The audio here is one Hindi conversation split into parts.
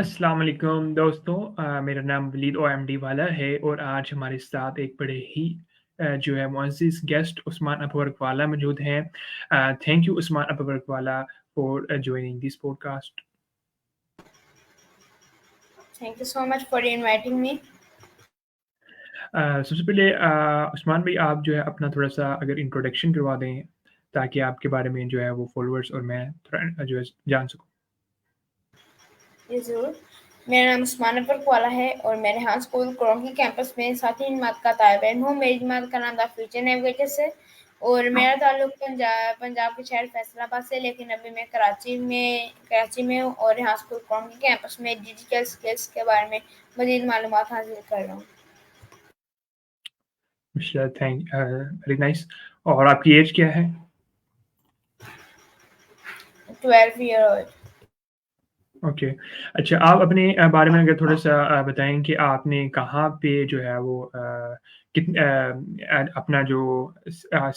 अस्सलाम वालेकुम दोस्तों। मेरा नाम वलीद ओएमडी वाला है और आज हमारे साथ एक बड़े ही जो है मुअज़्ज़िज़ गेस्ट उस्मान अबू वाला मौजूद हैं। थैंक यू उस्मान अबू वाला for joining this podcast. Thank you so much for inviting me. सबसे पहले उस्मान भाई आप जो है अपना थोड़ा-सा अगर इंट्रोडक्शन करवा दें, ताकि आपके बारे में जो है वो फ़ॉलोअर्स और मैं थोड़ा जो है जान सकूँ। जी ज़रूर। मेरा नाम उस्मान अकबर वाला है और मैं रेहान स्कूल कुरौंगी कैंपस में 7वीं जमात का तालिब-इल्म हूँ। मेरी जमात का नाम द फ्यूचर नेविगेटर्स है और मेरा ताल्लुक पंजाब के शहर फैसलाबाद से, लेकिन अभी मैं कराची में हूँ और रेहान स्कूल कुरौंगी कैंपस में डिजिटल स्किल्स के बारे में मज़ीद मालूमात हासिल कर रहा हूँ। अच्छा वेरी नाइस। और आपकी ऐज क्या है? 12 ईयर ओल्ड। ओके। अच्छा आप अपने बारे में अगर थोड़ा-सा बताएँ कि आपने कहाँ पे जो है वो अपना जो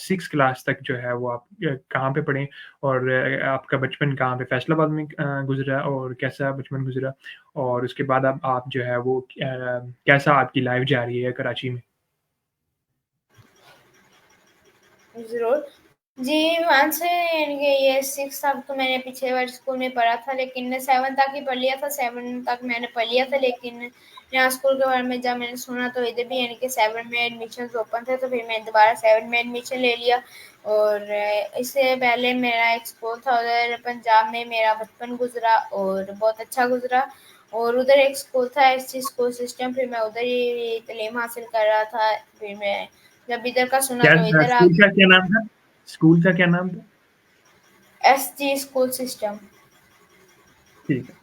6th क्लास तक जो है वो आप कहाँ पे पढ़े और आपका बचपन कहाँ पे फैसलाबाद में गुज़रा और कैसा बचपन गुज़रा? और उसके बाद अब आप जो है वो कैसा आपकी लाइफ़ जा रही है कराची में? ज़रूर। जी, वहाँ से यानी कि ये 6 तक तो मैंने पिछले वर्ष स्कूल में पढ़ा था, लेकिन 7 तक ही पढ़ लिया था, 7 तक मैंने पढ़ लिया था, लेकिन यहाँ स्कूल के बारे में जब मैंने सुना तो इधर भी यानी कि 7 में एडमिशन्स ओपन थे, तो फिर मैंने दोबारा 7 में एडमिशन ले लिया और इससे पहले मेरा एक स्कूल था उधर पंजाब में मेरा बचपन गुज़रा और बहुत अच्छा गुज़रा और उधर एक स्कूल था एससी स्कूल सिस्टम, फिर मैं उधर ही तालीम हासिल कर रहा था। फिर मैं जब इधर का सुना क्या तो इधर आ स्कूल गई। का क्या नाम था? स्कूल का क्या नाम था? SG school system. ठीक है।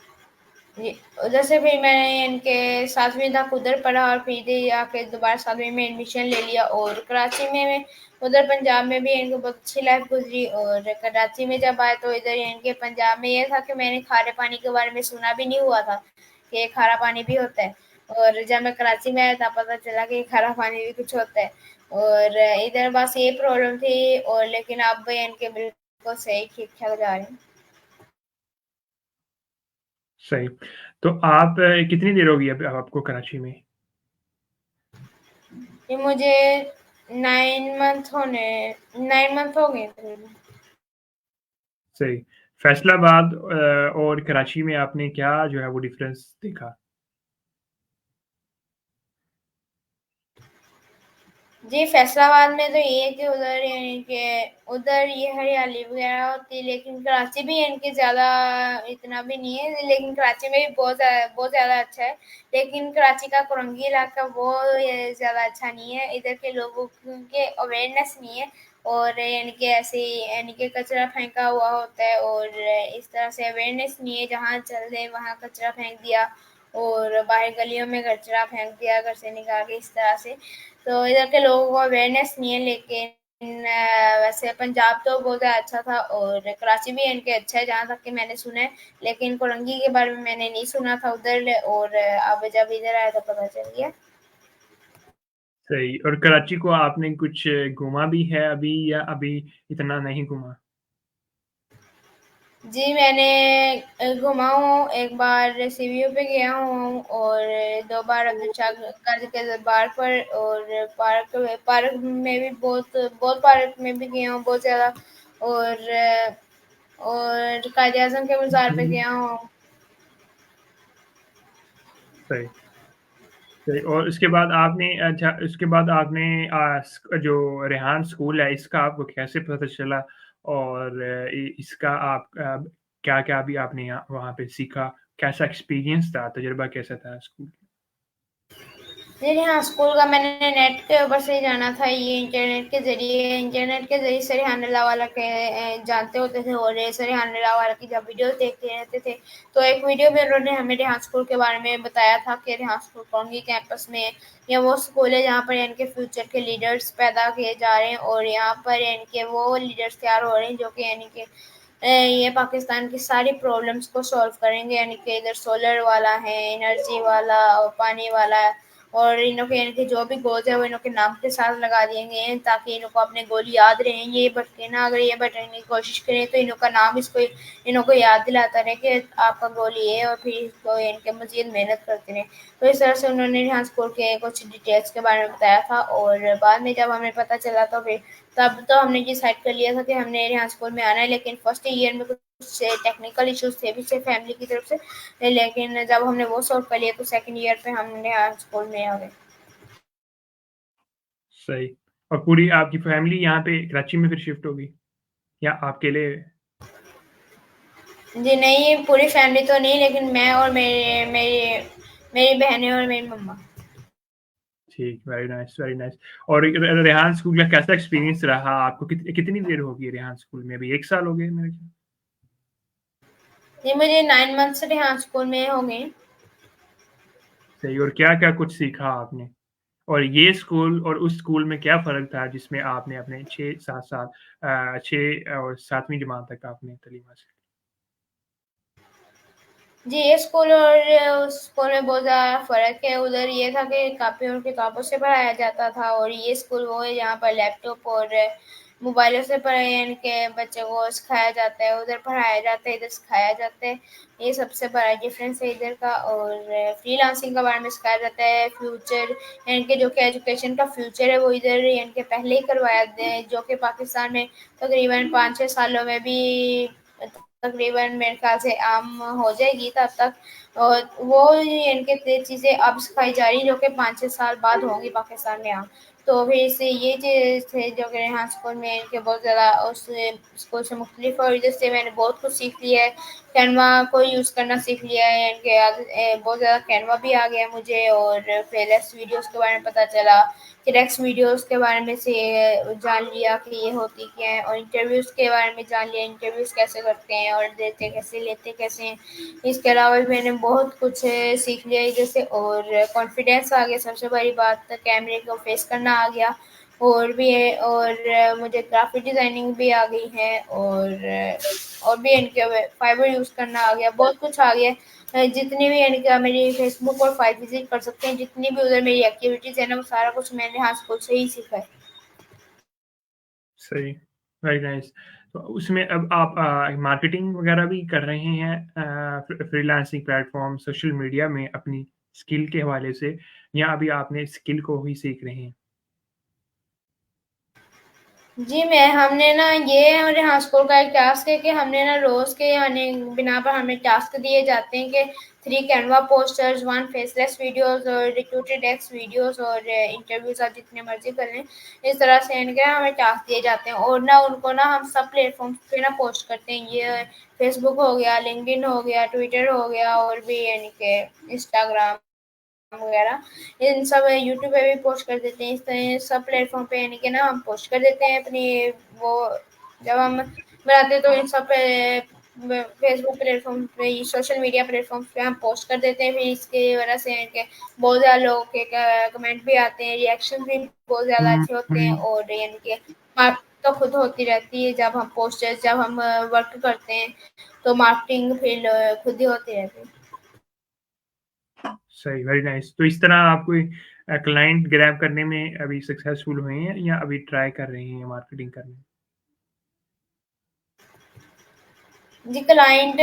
जी, उधर से फिर मैंने इनके 7वीं तक उधर पढ़ा और फिर इधर आके दोबारा 7वीं में एडमिशन ले लिया और कराची में मैं उधर पंजाब में भी इनकी बहुत अच्छी लाइफ गुजरी और कराची में जब आए तो इधर इनके पंजाब में ये था कि मैंने खारे पानी के बारे में सुना भी नहीं हुआ था कि खारा पानी भी होता है और जब मैं कराची में आया था पता चला कि खारा पानी भी कुछ होता है और इधर बस ये प्रॉब्लम थी और लेकिन अब इनके बिल्कुल सही ठीक-ठाक जा रहे हैं। सही। तो आप कितनी देर हो गई अब आपको कराची में? ये मुझे 9 मंथ हो गए थे। सही। फैसलाबाद और कराची में आपने क्या जो है वो डिफ़रेंस देखा? जी, फैसलाबाद में तो ये है कि उधर यानी कि उधर ये हरियाली वगैरह होती है, लेकिन कराची भी यानी कि ज़्यादा इतना भी नहीं है, लेकिन कराची में भी बहुत ज़्यादा अच्छा है। लेकिन कराची का कुरंगी इलाका वो ये ज़्यादा अच्छा नहीं है, इधर के लोगों के अवेयरनेस नहीं है और यानी कि ऐसे ही यानी कि कचरा फेंका हुआ होता है और इस तरह से अवेयरनेस नहीं है, जहाँ चल दें वहाँ कचरा फेंक दिया और बाहर गलियों में कचरा फेंक दिया घर से निकाल के इस तरह से। तो इधर के लोगों को अवेयरनेस नहीं है, लेकिन वैसे पंजाब तो बहुत अच्छा था और कराची भी इनके अच्छा है जहाँ तक कि मैंने सुना है, लेकिन कोरंगी के बारे में मैंने नहीं सुना था उधर और अब जब इधर आया तो पता चल गया। सही। और कराची को आपने कुछ घूमा भी है अभी या अभी इतना नहीं घूमा? जी, मैंने घुमा हूँ, एक बार सीवीओ पे गया हूँ और 2 बार अब्दुल शाह गाज़ी के दरबार पर और पार्क में भी बहुत पार्क में भी गया हूँ बहुत ज़्यादा और कायद-ए-आज़म के मज़ार पे हुँ। गया हूँ। सही, सही। और उसके बाद आपने अच्छा उसके बाद आपने जो रेहान स्कूल है इसका आपको कैसे पता चला? और इसका आप क्या-क्या अभी आपने यहाँ वहाँ पे सीखा? कैसा एक्सपीरियंस था? तजुर्बा कैसा था स्कूल? जी हाँ, स्कूल का मैंने नेट के ऊपर से ही जाना था, ये इंटरनेट के ज़रिए से रेहान अल्लाह के जानते होते थे और ये रेहान अल्लाह की जब वीडियोज़ देखते रहते थे, तो एक वीडियो में उन्होंने हमें रेहान स्कूल के बारे में बताया था कि रेहान स्कूल कोंगी कैंपस में ये वो स्कूल है जहाँ पर इनके फ्यूचर के लीडर्स पैदा किए जा रहे हैं और यहाँ पर इनके वो लीडर्स तैयार हो रहे हैं जो कि यानी कि ये पाकिस्तान की सारी प्रॉब्लम्स को सॉल्व करेंगे, यानी कि इधर सोलर वाला है, एनर्जी वाला और पानी वाला और इनके इनके जो भी गोल्स है वो इनके नाम के साथ लगा दिए गए हैं ताकि इनको अपने गोल याद रहे। ये भटके ना, अगर ये भटकने की कोशिश करें तो इनका नाम इसको इनको याद दिलाता रहे कि आपका गोल ये है, और फिर इसको इनके मजीद मेहनत करते रहे। तो इस तरह से उन्होंने रिहान स्कूल के कुछ डिटेल्स के बारे में बताया था। और बाद में जब हमें पता चला तो फिर तब तो हमने डिसाइड कर लिया था कि हमने रिहान स्कूल में आना है, लेकिन फर्स्ट ईयर में कुछ टेक्निकल इश्यूज थे पीछे फैमिली की तरफ से, लेकिन जब हमने वो सॉल्व कर लिया तो सेकंड ईयर पे हम रिहान स्कूल में आ गए। सही। और पूरी आपकी फैमिली यहाँ पे कराची में फिर शिफ्ट होगी या आप अकेले? जी नहीं, पूरी फैमिली तो नहीं, लेकिन मैं और मेरे मेरी मेरी बहनें और मेरी मम्मा। ठीक, वेरी नाइस, वेरी नाइस। और रेहान स्कूल का कैसा एक्सपीरियंस रहा आपको? कितनी देर हो गई रेहान स्कूल में? अभी 1 साल हो गए मेरे ख्याल। जी मुझे 9 मंथ्स रिहान स्कूल में हो गए। सही। और क्या-क्या कुछ सीखा आपने? और ये स्कूल और उस स्कूल में क्या फ़र्क था जिसमें आपने अपने 6-7 साल 6 और 7वीं जमात तक आपने तालीम हासिल की? जी, ये स्कूल और उस स्कूल में बहुत ज़्यादा फ़र्क है। उधर ये था कि कॉपियों और किताबों से पढ़ाया जाता था, और ये स्कूल वो है जहाँ पर लैपटॉप और मोबाइलों से पढ़ाई यानी कि बच्चों को सिखाया जाता है। उधर पढ़ाया जाता है, इधर सिखाया जाता है। ये सबसे बड़ा डिफ़रेंस है इधर का। और फ्रीलांसिंग के बारे में सिखाया जाता है, फ्यूचर यानी कि जो कि एजुकेशन का फ्यूचर है वो इधर यानी कि पहले ही करवाया दे, जो कि पाकिस्तान में तकरीबन 5-6 सालों में भी तकरीबन मेरे ख्याल से आम हो जाएगी तब तक। और वो इनके चीज़ें अब सिखाई जा रही जो कि 5-6 साल बाद होंगी पाकिस्तान में आम। तो फिर इससे ये चीज़ थे जो कि यहाँ स्कूल में इनके बहुत ज़्यादा उस स्कूल से मुख्तलिफ, और जिससे मैंने बहुत कुछ सीख लिया है। कैनवा को यूज़ करना सीख लिया है इनके बहुत ज़्यादा कैनवा भी आ गया मुझे। और फ्रीलांस वीडियोस के बारे में पता चला, रेक्स वीडियोस के बारे में से जान लिया कि ये होती क्या है, और इंटरव्यूज़ के बारे में जान लिया इंटरव्यूज़ कैसे करते हैं और देते कैसे लेते कैसे हैं। इसके अलावा भी मैंने बहुत कुछ सीख लिया है जैसे, और कॉन्फिडेंस आ गया, सबसे बड़ी बात कैमरे को फेस करना आ गया। और भी है, और मुझे ग्राफिक डिज़ाइनिंग भी आ गई है, और भी इनके फाइबर यूज़ करना आ गया, बहुत कुछ आ गया। जितनी भी यानी कि मेरी फेसबुक और फाइल विजिट कर सकते हैं, जितनी भी उधर मेरी एक्टिविटीज़ है ना वो सारा कुछ मैंने यहाँ स्कूल से ही सीखा है। सही, वेरी नाइस। तो उसमें अब आप मार्केटिंग वगैरह भी कर रहे हैं फ्रीलांसिंग प्लेटफ़ॉर्म, सोशल मीडिया में अपनी स्किल के हवाले से, या अभी आपने स्किल को ही सीख रहे हैं? जी, मैं हमने ना ये हमारे यहाँ स्कूल का एक टास्क है कि हमने ना रोज़ के यानी बिना पर हमें टास्क दिए जाते हैं कि 3 कैनवा पोस्टर्स, 1 फेसलेस वीडियोज़ और रिक्रूटेड एक्स वीडियोज़ और इंटरव्यूज़ आप जितने मर्ज़ी कर लें। इस तरह से इनके हमें टास्क दिए जाते हैं, और ना उनको ना हम सब प्लेटफ़ॉर्म्स पे ना पोस्ट करते हैं। ये फेसबुक हो गया, लिंक्डइन हो गया, ट्विटर हो गया, और भी यानी कि इंस्टाग्राम वगैरह, इन सब यूट्यूब पे भी पोस्ट कर देते हैं। इस तरह सब प्लेटफॉर्म पे यानी कि ना हम पोस्ट कर देते हैं अपनी वो, जब हम बनाते हैं तो इन सब पे फेसबुक प्लेटफॉर्म पे, सोशल मीडिया प्लेटफॉर्म पे हम पोस्ट कर देते हैं। फिर इसकी वजह से इनके बहुत ज़्यादा लोगों के कमेंट भी आते हैं, रिएक्शन भी बहुत ज़्यादा हुँ, अच्छे होते हैं, हुँ। और यानी कि मार्केटिंग तो खुद होती रहती है जब हम पोस्टर्स जब हम वर्क करते हैं, तो मार्केटिंग फिर खुद ही होती रहती है। सही, वेरी नाइस। तो इस तरह आप कोई क्लाइंट ग्रैब करने में अभी सक्सेसफुल हुए हैं या अभी ट्राई कर रहे हैं मार्केटिंग करने? जी, क्लाइंट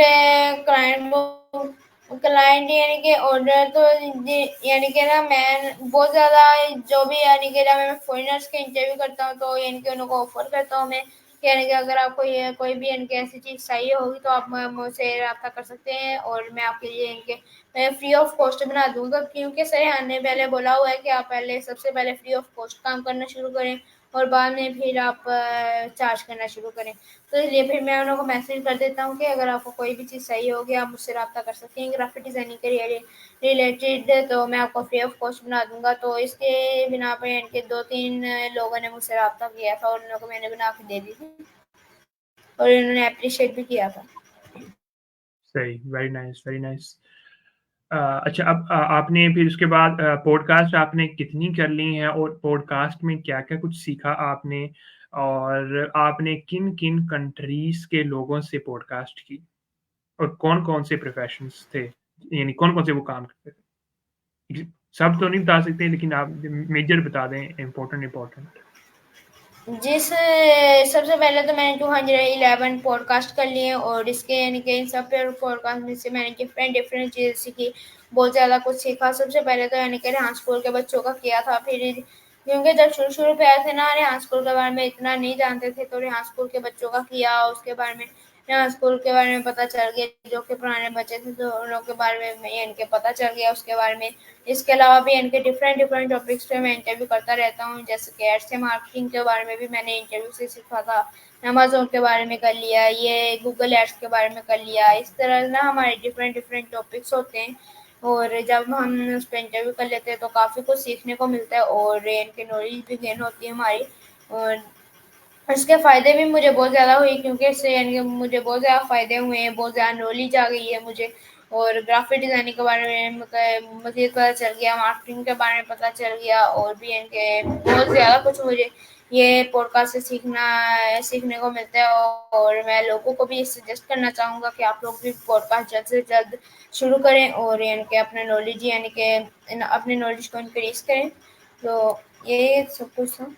यानी कि ऑर्डर तो जी यानी कि ना मैं बहुत ज़्यादा जो भी यानी कि जब मैं फ़ॉरेनर्स के इंटरव्यू करता हूँ तो यानी कि उनको ऑफ़र करता हूँ मैं कि यानी कि अगर आपको ये कोई भी यानी कि ऐसी चीज़ चाहिए होगी तो आप मुझसे राब्ता कर सकते हैं, और मैं आपके लिए इनके मैं फ्री ऑफ कॉस्ट बना दूँगा, क्योंकि सर ने पहले बोला हुआ है कि आप पहले सबसे पहले फ्री ऑफ कॉस्ट काम करना शुरू करें, और बाद में फिर आप चार्ज करना शुरू करें। तो इसलिए फिर मैं उन लोगों को मैसेज कर देता हूँ कि अगर आपको कोई भी चीज़ चाहिए होगी आप मुझसे राब्ता कर सकती हैं ग्राफिक डिज़ाइनिंग के रिलेटेड, तो मैं आपको फ्री ऑफ कॉस्ट बना दूँगा। तो इसके बिना पे इनके 2-3 लोगों ने मुझसे राब्ता किया था और उन लोगों को मैंने बना के दे दी थी, और इन्होंने एप्रिशिएट भी किया था। सही, वेरी नाइस, वेरी नाइस। अच्छा, अब आपने फिर उसके बाद पॉडकास्ट आपने कितनी कर ली हैं और पॉडकास्ट में क्या-क्या कुछ सीखा आपने? और आपने किन-किन कंट्रीज़ के लोगों से पॉडकास्ट की? और कौन-कौन से प्रोफ़ेशन्स थे? यानी कौन-कौन से वो काम करते थे? जी। सब तो नहीं बता सकते, लेकिन आप मेजर बता दें, इम्पोर्टेंट। जिस सबसे पहले तो मैंने 211 पॉडकास्ट कर लिए और इसके यानी कि इन सब पॉडकास्ट में से मैंने डिफरेंट डिफरेंट चीज़ें सीखी, बहुत ज़्यादा कुछ सीखा। सबसे पहले तो यानी कि रेहान स्कूल के बच्चों का किया था, फिर क्योंकि जब शुरू शुरू पे आए थे ना, रेहान स्कूल के बारे में इतना नहीं जानते थे, तो रेहान स्कूल के बच्चों का किया, उसके बारे में रेहान स्कूल के बारे में पता चल गया, जो कि पुराने बच्चे थे तो उन लोगों के बारे में इनके पता चल गया उसके बारे में। इसके अलावा भी इनके डिफरेंट डिफरेंट टॉपिक्स पे मैं इंटरव्यू करता रहता हूँ, जैसे कि एड्स मार्केटिंग के बारे में भी मैंने इंटरव्यू से सीखा था, अमेजोन के बारे में कर लिया, ये गूगल एड्स के बारे में कर लिया। इस तरह ना हमारे डिफरेंट डिफरेंट टॉपिक्स होते हैं और जब हम उस पर इंटरव्यू कर लेते हैं तो काफ़ी कुछ सीखने को मिलता है और इनकी नॉलेज भी गेन होती है हमारी। और इसके फ़ायदे भी मुझे बहुत ज़्यादा हुए, क्योंकि इससे यानी कि मुझे बहुत ज़्यादा फ़ायदे हुए हैं, बहुत ज़्यादा नॉलेज आ गई है मुझे और ग्राफिक डिज़ाइनिंग के बारे में मज़ीद पता चल गया, मार्केटिंग के बारे में पता चल गया और भी इनके बहुत ज़्यादा कुछ मुझे ये पॉडकास्ट से सीखने को मिलता है। और मैं लोगों को भी ये सजेस्ट करना चाहूँगा कि आप लोग भी पॉडकास्ट जल्द से जल्द शुरू करें और यानी कि अपना नॉलेज यानी कि अपने नॉलेज को इंक्रीज़ करें। तो ये सब कुछ था।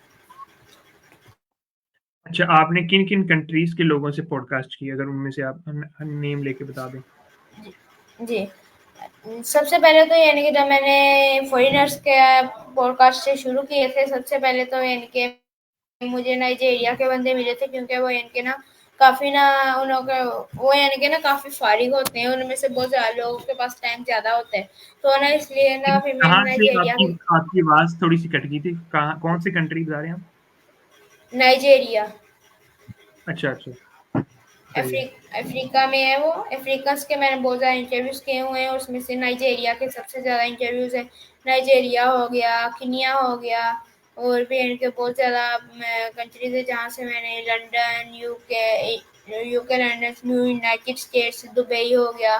अच्छा, आपने किन-किन कंट्रीज़ के लोगों से पॉडकास्ट किए? अगर उनमें से आप नेम लेके बता दें। जी। सबसे पहले तो यानी कि जब मैंने फ़ॉरेनर्स के पॉडकास्ट से शुरू किए थे, सबसे पहले तो यानी कि मुझे नाइजीरिया के बंदे मिले थे, क्योंकि वो यानी कि ना काफ़ी ना उन लोगों का वो यानी कि ना काफ़ी फ़ारिग होते हैं, उनमें से बहुत ज़्यादा लोगों के पास टाइम ज़्यादा होता है। तो ना इसलिए ना फिर मैंने कहाँ से नाइजीरिया आपकी के आपकी आवाज़ थोड़ी-सी कट गई थी। कहाँ कौन-सी कंट्री बता रहे हैं आप? नाइजीरिया अच्छा, अच्छा। सही है। अफ्रीका में है वो। अफ्रीकन्स के मैंने बहुत ज़्यादा इंटरव्यूज़ किए हुए हैं और उसमें से नाइजीरिया के सबसे ज़्यादा इंटरव्यूज़ हैं। नाइजीरिया हो गया, केनिया हो गया और भी इनके बहुत ज़्यादा कंट्रीज़ है जहाँ से मैंने London, UK, London, new United states, Dubai हो गया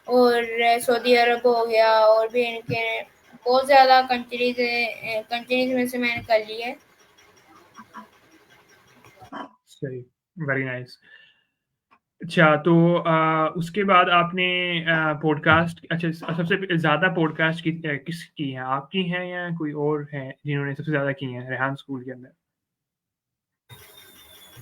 और सऊदी अरब हो गया और भी इनके बहुत ज़्यादा कंट्रीज़ में से मैंने कर ली है। सही, वेरी नाइस। अच्छा, तो उसके बाद आपने पॉडकास्ट अच्छा सबसे ज़्यादा पॉडकास्ट किसकी हैं? आपकी हैं या कोई और हैं जिन्होंने सबसे ज़्यादा की हैं रेहान स्कूल के अंदर?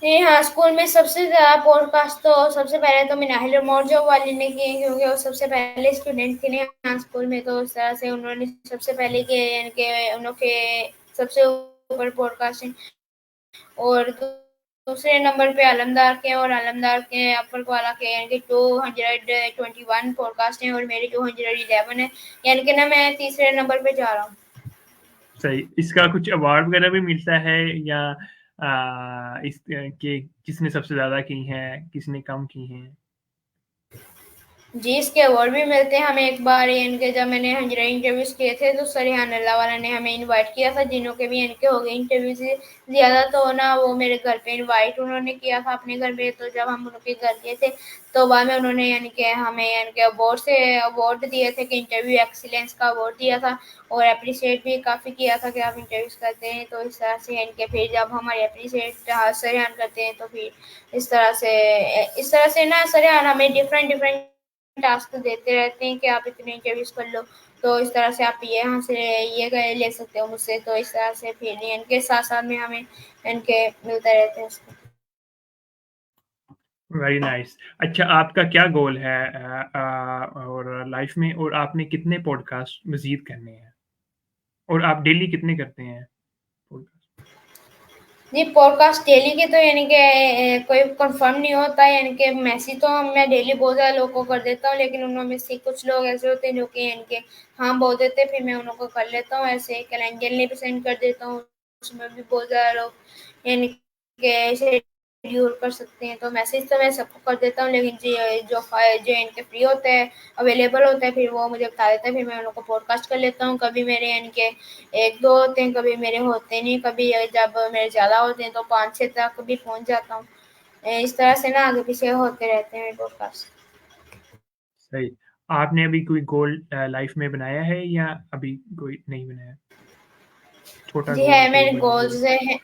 जी हाँ, स्कूल में सबसे ज़्यादा पॉडकास्ट तो सबसे पहले तो मिनाहिल मौर्य वाली ने किए, क्योंकि वो सबसे पहले स्टूडेंट थे यहाँ स्कूल में, तो उस तरह से उन्होंने सबसे पहले किए यानी कि उनके सबसे ऊपर पॉडकास्टिंग। और दूसरे नंबर पे आलमदार के और आलमदार के अपर वाला के यानी कि 221 पॉडकास्ट हैं और मेरे 211 है, यानी कि ना मैं तीसरे नंबर पे जा रहा हूँ। सही, इसका कुछ अवार्ड वगैरह भी मिलता है या इस कि किसने सबसे ज़्यादा की हैं, किसने कम की हैं? जी, इसके अवार्ड भी मिलते हैं हमें। एक बार इनके जब मैंने 100 इंटरव्यूज़ किए थे तो सरिहान अल्लाह वाला ने हमें इनवाइट किया था, जिन्हों के भी इनके हो गए इंटरव्यूज़ ज़्यादा, तो ना वो मेरे घर पे इनवाइट उन्होंने किया था अपने घर पे। तो जब हम उनके घर गए थे तो बाद में उन्होंने यानी कि हमें यानी कि अवार्ड दिए थे कि इंटरव्यू एक्सीलेंस का अवार्ड दिया था और एप्रिशिएट भी काफ़ी किया था कि आप इंटरव्यूज़ करते हैं। तो इस तरह से इनके फिर जब हमारे एप्रिशिएट सरिहान करते हैं तो फिर इस तरह से ना सरिहान हमें डिफरेंट डिफरेंट टास्क देते रहते हैं कि आप इतने इंटरव्यूज कर लो, तो इस तरह से आप ये यहाँ से ये ले सकते हो मुझसे। तो इस तरह से फिर इनके साथ साथ में हमें इनके मिलते रहते हैं उसको। Very nice. अच्छा, आपका क्या गोल है और लाइफ़ में और आपने कितने पॉडकास्ट मज़ीद करने हैं? और आप डेली कितने करते हैं पॉडकास्ट? जी, पॉडकास्ट डेली के तो यानी कि कोई कंफर्म नहीं होता है, यानी कि मैसेज तो मैं डेली बहुत ज़्यादा लोगों को कर देता हूँ, लेकिन उनमें में से कुछ लोग ऐसे होते हैं जो कि इनके हाँ बोल देते हैं, फिर मैं उन लोगों को कर लेता हूँ। ऐसे कैलेंडर भी सेंड कर देता हूँ, उसमें भी बहुत ज़्यादा लोग यानी कि ऐसे शेड्यूल कर सकते हैं। तो मैसेज तो मैं सबको कर देता हूँ, लेकिन जो इनके फ्री होते हैं, अवेलेबल होते हैं, फिर वो मुझे बता देते हैं, फिर मैं उन लोगों को पॉडकास्ट कर लेता हूँ। कभी मेरे यानी कि 1-2 होते हैं, कभी मेरे होते नहीं, कभी जब मेरे ज़्यादा होते हैं तो 5-6 तक भी पहुँच जाता हूँ। इस तरह से ना आगे-पीछे होते रहते हैं पॉडकास्ट। सही। आपने अभी कोई गोल लाइफ़ में बनाया है या अभी कोई नहीं बनाया? छोटा जी गोल, है, कोई मेरे बड़ा गोल? गोल्स हैं।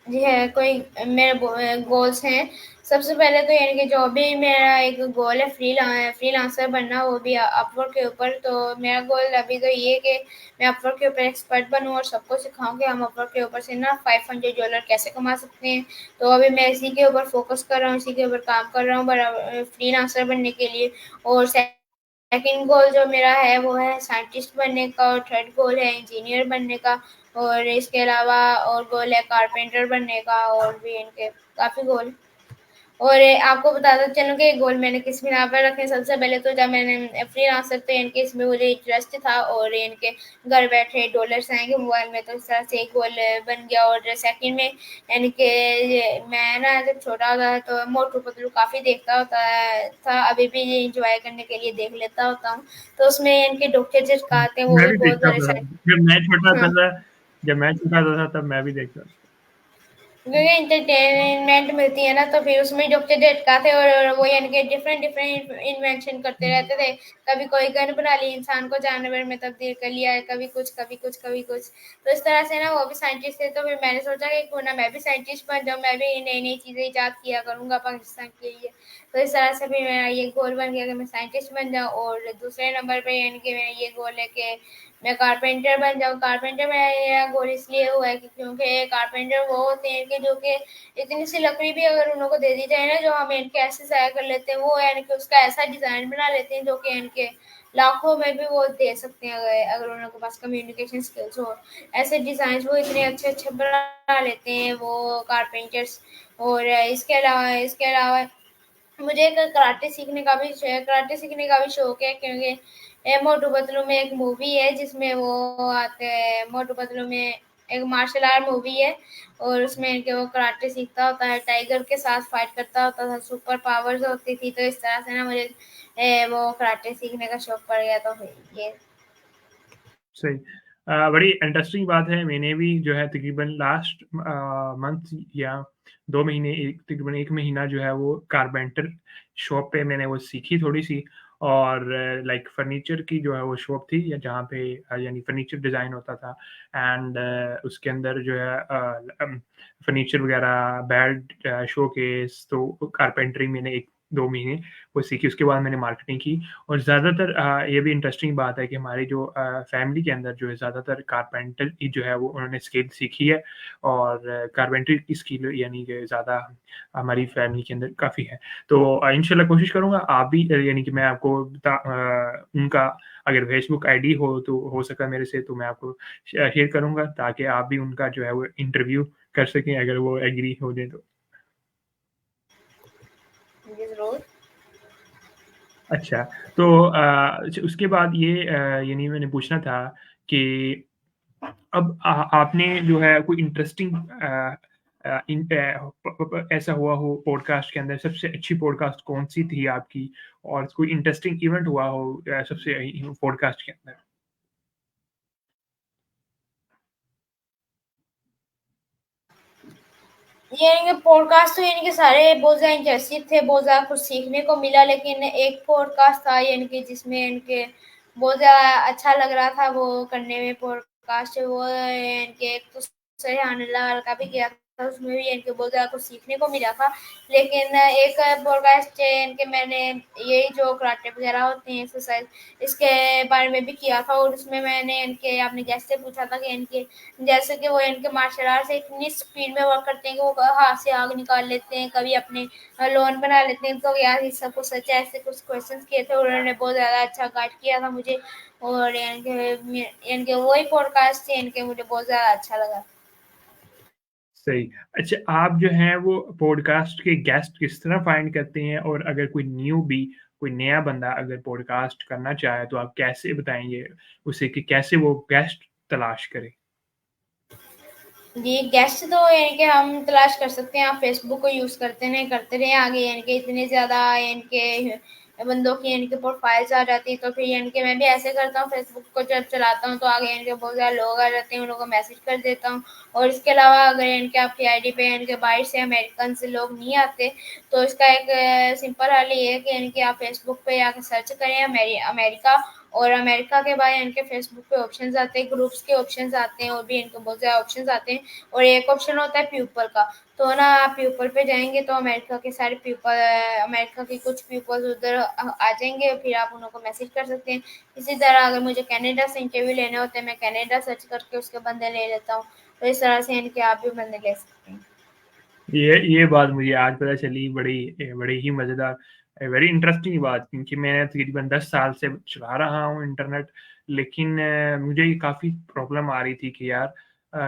जी है, कोई मेरे गोल्स हैं। सबसे पहले तो यानी कि जो भी मेरा एक गोल है फ्रीलांसर बनना, वो भी अपवर्क के ऊपर। तो मेरा गोल अभी तो ये है कि मैं अपवर्क के ऊपर एक्सपर्ट बनूँ और सबको सिखाऊँ कि हम अपवर्क के ऊपर से ना $500 कैसे कमा सकते हैं। तो अभी मैं इसी के ऊपर फोकस कर रहा हूँ, इसी के ऊपर काम कर रहा हूँ फ्रीलांसर बनने के लिए। और सेकंड गोल जो मेरा है वो है साइंटिस्ट बनने का, और थर्ड गोल है इंजीनियर बनने का, और इसके अलावा और गोल है कारपेंटर बनने का, और भी इनके काफ़ी गोल। और आपको बताता चलूँ कि गोल मैंने किस बिना पर रखे। सबसे पहले तो जब मैंने फ्रीलांसर तो इनके इसमें मुझे इंटरेस्ट था, और इनके घर बैठे डॉलर्स आएंगे मोबाइल में, तो इस तरह से एक गोल बन गया। और सेकंड में यानी कि मैं ना जब छोटा होता था तो मोटू पतलू काफ़ी देखता होता था, अभी भी ये इंजॉय करने के लिए देख लेता होता हूँ। तो उसमें इनके डॉक्टर जिसका आते हैं वो मैं भी भी बहुत देखता बड़े था, साइंस। हाँ, जब मैं छोटा था तब मैं भी देखता था। क्योंकि इंटरटेनमेंट मिलती है ना, तो फिर उसमें डॉक्टर झटका थे, और वो यानी कि डिफरेंट डिफरेंट इन्वेंशन करते रहते थे। कभी कोई गन बना ली, इंसान को जानवर में तब्दील कर लिया है, कभी कुछ कभी कुछ कभी कुछ। तो इस तरह से ना वो भी साइंटिस्ट थे, तो फिर मैंने सोचा कि क्यों ना मैं भी साइंटिस्ट बन जाऊँ, मैं भी नई नई चीज़ें ईजाद किया करूँगा पाकिस्तान के लिए। तो इस तरह से फिर मेरा ये गोल बन गया कि मैं साइंटिस्ट बन जाऊँ। और दूसरे नंबर पे यानी कि मेरा ये गोल है कि मैं कारपेंटर बन जाऊँ। कारपेंटर मेरा गोल इसलिए हुआ है कि क्योंकि कारपेंटर वो होते हैं कि जो कि इतनी सी लकड़ी भी अगर उन लोगों को दे दी जाए ना, जो हम इनके ऐसे ज़ाया कर लेते हैं, वो यानी कि उसका ऐसा डिज़ाइन बना लेते हैं जो कि इनके लाखों में भी वो दे सकते हैं, अगर अगर उन लोगों के पास कम्युनिकेशन स्किल्स हो। ऐसे डिज़ाइन वो इतने अच्छे अच्छे बना लेते हैं वो कारपेंटर्स। और इसके अलावा मुझे एक कराटे सीखने का भी शौक है, क्योंकि मोटू पतलू में एक मूवी है जिसमें वो आते हैं। मोटू पतलू में एक मार्शल आर्ट मूवी है, और उसमें इनके वो कराटे सीखता होता है, टाइगर के साथ फाइट करता होता था, सुपर पावर्स होती थी। तो इस तरह से ना मुझे वो कराटे सीखने का शौक पड़ गया। तो ये सही। बड़ी इंटरेस्टिंग बात है। मैंने भी जो है तकरीबन लास्ट मंथ या 2 महीने, एक तकरीबन 1 महीना जो है वो कारपेंटर शॉप पे मैंने वो सीखी थोड़ी-सी। और लाइक फर्नीचर की जो है वो शॉप थी, या जहाँ पे यानी फर्नीचर डिज़ाइन होता था। एंड उसके अंदर जो है फर्नीचर वगैरह, बेड, शोकेस, तो कारपेंटरी मैंने 1-2 महीने वो सीखी। उसके बाद मैंने मार्केटिंग की। और ज़्यादातर ये भी इंटरेस्टिंग बात है कि हमारी जो फैमिली के अंदर जो है ज़्यादातर कारपेंटर की जो है वो उन्होंने स्किल सीखी है। और कारपेंटरी की स्किल यानी कि ज़्यादा हमारी फैमिली के अंदर काफ़ी है। तो इंशाल्लाह कोशिश करूँगा आप भी यानी कि मैं आपको उनका अगर फेसबुक आईडी हो तो हो सका मेरे से, तो मैं आपको शेयर करूँगा ताकि आप भी उनका जो है वो इंटरव्यू कर सकें अगर वो एग्री हो जाएँ तो। ज़रूर। अच्छा, तो उसके बाद ये यानी मैंने पूछना था कि अब आपने जो है कोई इंटरेस्टिंग इन प प प ऐसा हुआ हो पॉडकास्ट के अंदर, सबसे अच्छी पॉडकास्ट कौन-सी थी आपकी? और कोई इंटरेस्टिंग इवेंट हुआ हो सबसे पॉडकास्ट के अंदर? ये पॉडकास्ट तो यानी कि सारे बहुत ज़्यादा इंटरेस्टिंग थे, बहुत ज़्यादा कुछ सीखने को मिला। लेकिन एक पॉडकास्ट था यानी कि जिसमें इनके बहुत ज़्यादा अच्छा लग रहा था वो करने में। पॉडकास्ट वो इनके एक तो सरेहान लाल का भी किया था, उसमें भी इनके बहुत ज़्यादा कुछ सीखने को मिला था। लेकिन एक पॉडकास्ट इनके मैंने यही जो कराटे वगैरह होते हैं एक्सरसाइज, इसके बारे में भी किया था। और उसमें मैंने इनके अपने गेस्ट से पूछा था कि इनके जैसे कि वो इनके मार्शल आर्ट से इतनी स्पीड में वर्क करते हैं कि वो हाथ से आग निकाल लेते हैं, कभी अपने लोन बना लेते हैं। तो यार ये सब कुछ सच है, ऐसे कुछ क्वेश्चंस किए थे, उन्होंने बहुत ज़्यादा अच्छा गाइड किया था मुझे। और इनके वही पॉडकास्ट थे, इनके मुझे बहुत ज़्यादा अच्छा लगा। सही। अच्छा, आप जो हैं वो पॉडकास्ट के गेस्ट किस तरह फाइंड करते हैं? और अगर कोई न्यूबी, कोई नया बंदा अगर पॉडकास्ट करना चाहे तो आप कैसे बताएँगे उसे कि कैसे वो गेस्ट तलाश करे? जी, गेस्ट तो यानी कि हम तलाश कर सकते हैं। आप फ़ेसबुक को यूज़ करते रहें आगे, यानी कि इतने ज़्यादा इनके बंदों की इनके प्रोफ़ाइल्स आ जाती है। तो फिर यानी कि मैं भी ऐसे करता हूँ, फ़ेसबुक को जब चलाता हूँ तो आगे इनके बहुत ज़्यादा लोग आ जाते हैं, उन लोगों को मैसेज कर देता हूँ। और इसके अलावा अगर इनके आपकी आईडी पे इनके बाहर से अमेरिकन से लोग नहीं आते, तो इसका एक सिंपल हल ये है कि इनके आप फ़ेसबुक पे आके सर्च करें अमेरिका, और अमेरिका के बाद इनके फेसबुक पे ऑप्शंस आते हैं, ग्रुप्स के ऑप्शंस आते हैं और भी इनको बहुत ज़्यादा ऑप्शंस आते हैं। और एक ऑप्शन होता है प्यूपल का, तो ना आप प्यूपल पे जाएंगे तो अमेरिका के सारे प्यूपल, अमेरिका के कुछ प्यूपल्स उधर आ जाएंगे, फिर आप उन लोगों को मैसेज कर सकते हैं। इसी तरह अगर मुझे कनाडा से इंटरव्यू लेने होते हैं, मैं कनाडा सर्च करके उसके बंदे ले लेता हूँ। तो इस तरह से इनके आप भी बंदे ले सकते हैं। ये बात मुझे आज पता चली, बड़ी ही मज़ेदार, वेरी इंटरेस्टिंग बात, क्योंकि मैं तकरीबन 10 साल से चला रहा हूँ इंटरनेट, लेकिन मुझे ये काफ़ी प्रॉब्लम आ रही थी कि यार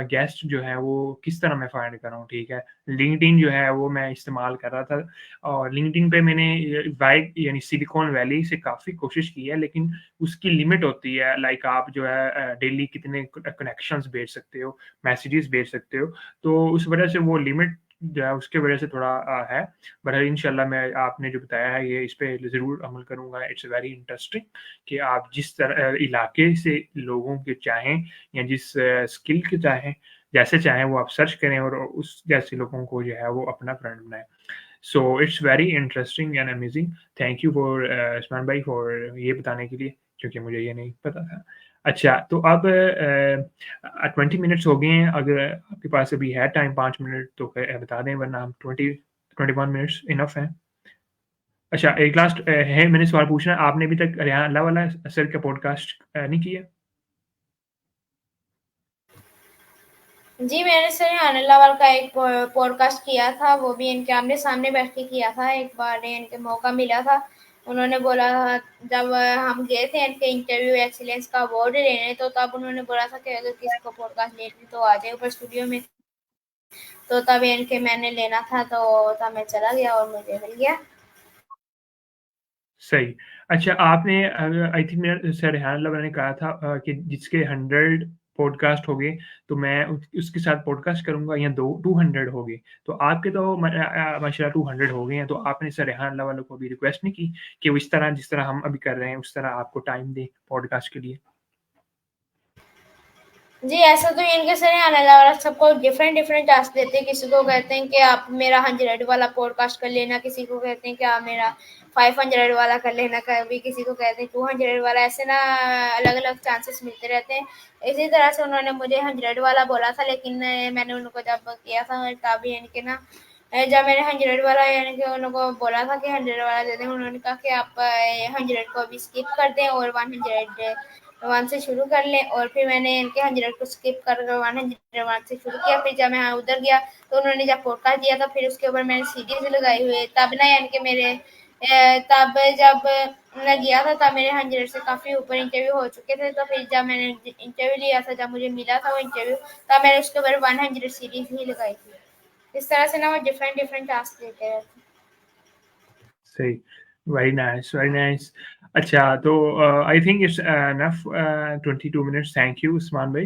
गेस्ट जो है वो किस तरह मैं फाइंड करूँ, ठीक है। लिंक्डइन जो है वो मैं इस्तेमाल कर रहा था, और लिंक्डइन पे मैंने वाइड यानी सिलिकॉन वैली से काफ़ी कोशिश की है, लेकिन उसकी लिमिट होती है। लाइक आप जो है डेली कितने कनेक्शंस भेज सकते हो, मैसेजेस भेज सकते हो, तो उस वजह से वो लिमिट जो है उसके वजह से थोड़ा है। बट इंशाल्लाह मैं आपने जो बताया है ये इस पे ज़रूर अमल करूँगा। इट्स वेरी इंटरेस्टिंग कि आप जिस तरह इलाके से लोगों के चाहें या जिस स्किल के चाहें, जैसे चाहें वो आप सर्च करें और उस जैसे लोगों को जो है वो अपना फ्रेंड बनाएँ। So it's very interesting and amazing. Thank you for Usman भाई फॉर ये बताने के लिए, क्योंकि मुझे ये नहीं पता था। अच्छा, तो अब 20 मिनट्स हो गए हैं, अगर आपके पास अभी है टाइम 5 मिनट तो बता दें, वरना हम 21 मिनट्स इनफ है। अच्छा, एक लास्ट है, मैंने सवाल पूछना है, आपने अभी तक रेहान अल्लाह वाला सर का पॉडकास्ट नहीं किया? जी, मैंने सर अनिल का एक पॉडकास्ट किया था, वो भी इनके आमने-सामने बैठ के किया था। एक बार इनके मौका मिला था, उन्होंने बोला था, जब हम गए थे इनके इंटरव्यू एक्सीलेंस का अवार्ड लेने, तो तब उन्होंने बोला था कि अगर किसी को पॉडकास्ट लेनी तो आ जाए ऊपर स्टूडियो में। तो तब इनके मैंने लेना था, तो तब मैं चला गया और मुझे मिल गया। सही। अच्छा, आपने आई थिंक मेरा सर रेहान अल्लाह वाला ने कहा था कि जिसके 100 पॉडकास्ट हो गए, तो मैं उसके साथ पॉडकास्ट करूँगा, या 200 हो गए। तो आपके तो माशाल्लाह 200 हो गए हैं, तो आपने सर रेहान अल्लाह वालों को भी रिक्वेस्ट नहीं की कि वो इस तरह जिस तरह हम अभी कर रहे हैं, उस तरह आपको टाइम दें पॉडकास्ट के लिए? जी, ऐसा तो इनके सर हैं अलग-अलग सबको डिफरेंट-डिफरेंट टास्क देते हैं। किसी को कहते हैं कि आप मेरा 100 वाला पॉडकास्ट कर लेना, किसी को कहते हैं कि आप मेरा 500 वाला कर लेना, कभी किसी को कहते हैं 200 वाला, ऐसे ना अलग-अलग चांसेस मिलते रहते हैं। इसी तरह से उन्होंने मुझे 100 वाला बोला था, लेकिन मैंने उनको जब किया था तभी इनके ना जब मैंने 100 वाला यानी कि उनको बोला था कि 100 वाला दे दें, उन्होंने कहा कि आप 100 को अभी स्किप कर दें और 101 से शुरू कर लें। और फिर मैंने इनके 100 को स्किप कर 101 से शुरू किया। फिर जब मैं उधर गया तो उन्होंने जब पॉडकास्ट दिया था, फिर उसके ऊपर मैंने सीरीज लगाई हुई है। तब ना यानी कि मेरे तब जब मैं गया था तब मेरे 100 से काफ़ी ऊपर इंटरव्यू हो चुके थे। तो फिर जब मैंने इंटरव्यू लिया था, जब मुझे मिला था वो इंटरव्यू, तब मैंने उसके ऊपर 100 सीरीज ही लगाई थी। इस तरह से ना वो डिफरेंट डिफरेंट टास्क देते रहते हैं। सही। Very nice, very nice. अच्छा, तो I think it's enough 22 minutes. Thank you Usman भाई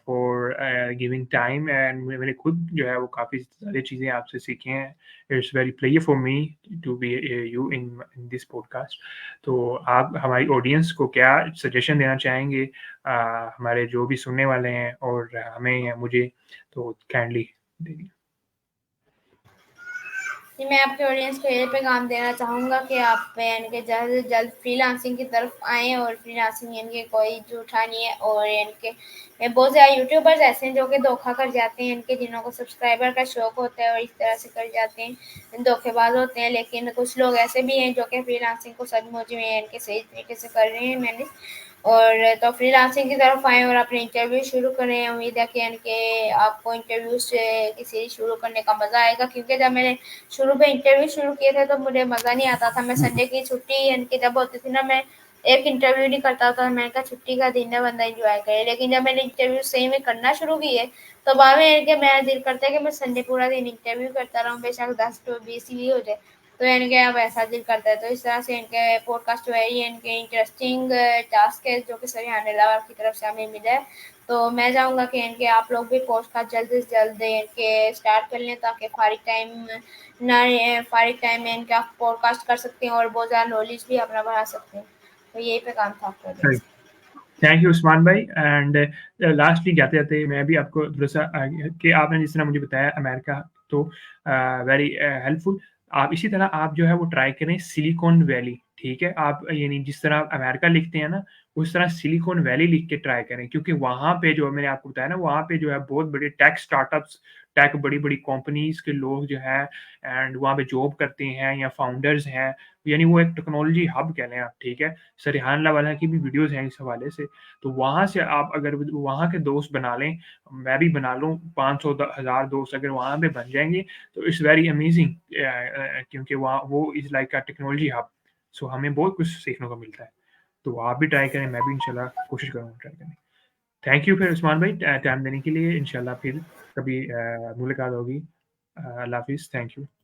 फॉर गिविंग टाइम, एंड मैंने खुद जो है वो काफ़ी सारी चीज़ें आपसे सीखी हैं। It's very pleasure for me to be you in this podcast. तो आप हमारी ऑडियंस को क्या सजेशन देना चाहेंगे, हमारे जो भी सुनने वाले हैं और हमें या मुझे, तो काइंडली दीजिए। जी, मैं आपके ऑडियंस को यही पैगाम देना चाहूँगा कि आप यानी कि जल्द से जल्द फ्रीलांसिंग की तरफ आएँ, और फ्रीलांसिंग यानी कि कोई झूठा नहीं है। और यानी कि बहुत ज़्यादा यूट्यूबर्स ऐसे हैं जो कि धोखा कर जाते हैं, इनके जिन्हों को सब्सक्राइबर का शौक होता है और इस तरह से कर जाते हैं, धोखेबाज होते हैं। लेकिन कुछ लोग ऐसे भी हैं जो कि फ्रीलांसिंग को सचमुच में इनके सही तरीके से कर रहे हैं मैनेज। और तो फ्रीलांसिंग की तरफ आएँ और अपने इंटरव्यू शुरू करें। उम्मीद है कि यानी कि आपको इंटरव्यू से किसी शुरू करने का मज़ा आएगा, क्योंकि जब मैंने शुरू में इंटरव्यू शुरू किए थे तो मुझे मज़ा नहीं आता था। मैं संडे की छुट्टी यानी कि जब होती थी ना, मैं एक इंटरव्यू नहीं करता था। मैंने कहा छुट्टी का दिन है, बंदा एंजॉय करे। लेकिन जब मैंने इंटरव्यू सही में करना शुरू किए, तो बाद में यानी कि मेरा दिल करता है कि मैं संडे पूरा दिन इंटरव्यू करता रहूँ, बेशक 10 to 20 ही हो जाए। तो यानी कि अब ऐसा दिल करता है। तो इस तरह से इनके पॉडकास्ट जो है ये इनके इंटरेस्टिंग टास्क है जो कि सरियान लावर की तरफ से हमें मिला है। तो मैं चाहूँगा कि इनके आप लोग भी पॉडकास्ट जल्द से जल्द इनके स्टार्ट कर लें, ताकि फारिग टाइम में इनके आप पॉडकास्ट कर सकते हैं और बहुत ज़्यादा नॉलेज भी अपना बढ़ा सकते हैं। तो यही पैगाम था आपको देने से। थैंक यू उस्मान भाई, एंड लास्टली जाते-जाते मैं भी आपको थोड़ा-सा कि आपने जिस तरह मुझे बताया अमेरिका, तो वेरी हेल्पफुल। आप इसी तरह आप जो है वो ट्राई करें सिलिकॉन वैली, ठीक है? आप यानी जिस तरह आप अमेरिका लिखते हैं ना, उस तरह सिलिकॉन वैली लिख के ट्राई करें क्योंकि वहाँ पे जो मैंने आपको बताया ना, वहाँ पे जो है बहुत बड़े टेक स्टार्टअप्स, टेक बड़ी-बड़ी कंपनीज़ के लोग जो हैं एंड वहाँ पे जॉब करते हैं या फाउंडर्स हैं, यानी वो एक टेक्नोलॉजी हब कह लें आप, ठीक है? सरहान लावाला की भी वीडियोज़ हैं इस हवाले से, तो वहाँ से आप अगर वहाँ के दोस्त बना लें, मैं भी बना लूँ 500 1000 दोस्त अगर वहाँ पे बन जाएँगे, तो इट्स वेरी अमेज़िंग क्योंकि वहाँ वो is like a technology hub. So हमें बहुत कुछ सीखने को मिलता है। तो आप भी ट्राई करें, मैं भी इंशाल्लाह कोशिश करूँगा ट्राई करने की। थैंक यू फिर उस्मान भाई टाइम देने के लिए। इंशाल्लाह फिर कभी मुलाकात होगी। अल्लाह हाफ़िज़। Thank you.